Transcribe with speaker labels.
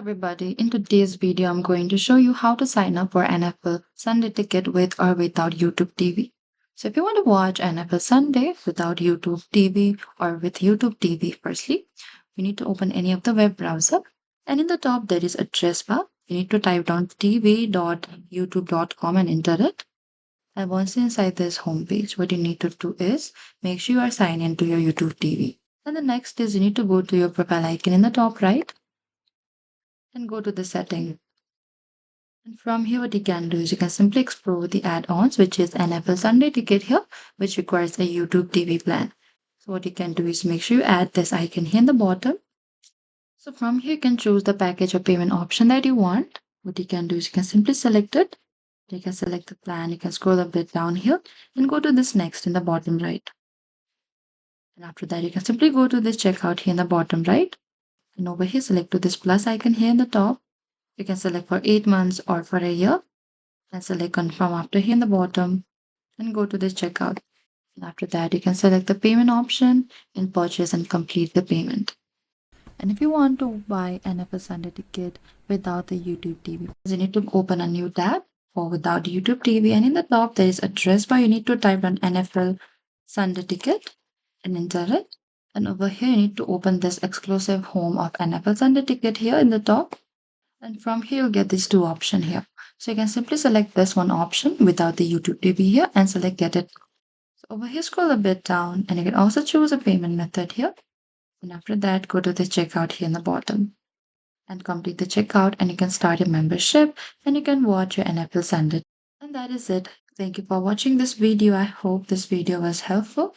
Speaker 1: Everybody, in today's video, I'm going to show you how to sign up for NFL Sunday Ticket with or without YouTube TV. So if you want to watch NFL Sunday without YouTube TV or with YouTube TV, firstly, you need to open any of the web browser. And in the top, there is address bar. You need to type down tv.youtube.com and enter it. And once inside this homepage, what you need to do is make sure you are signed into your YouTube TV. And the next is you need to go to your profile icon in the top right and go to the setting. And from here, what you can do is you can simply explore the add-ons, which is NFL Sunday Ticket here, which requires a YouTube TV plan. So what you can do is make sure you add this icon here in the bottom. So from here, you can choose the package or payment option that you want. What you can do is you can simply select it. You can select the plan. You can scroll a bit down here and go to this next in the bottom right. And after that, you can simply go to this checkout here in the bottom right. And over here, select to this plus icon here in the top. You can select for 8 months or for a year and select confirm after here in the bottom and go to this checkout. And after that, you can select the payment option and purchase and complete the payment. And if you want to buy NFL Sunday Ticket without the YouTube TV, you need to open a new tab for without YouTube TV. And in the top, there is address bar. You need to type on NFL Sunday Ticket and enter it. And over here, you need to open this exclusive home of NFL Sunday Ticket here in the top. And from here, you'll get these two options here. So you can simply select this one option without the YouTube TV here and select get it. So over here, scroll a bit down and you can also choose a payment method here. And after that, go to the checkout here in the bottom and complete the checkout and you can start your membership and you can watch your NFL Sunday. And that is it. Thank you for watching this video. I hope this video was helpful.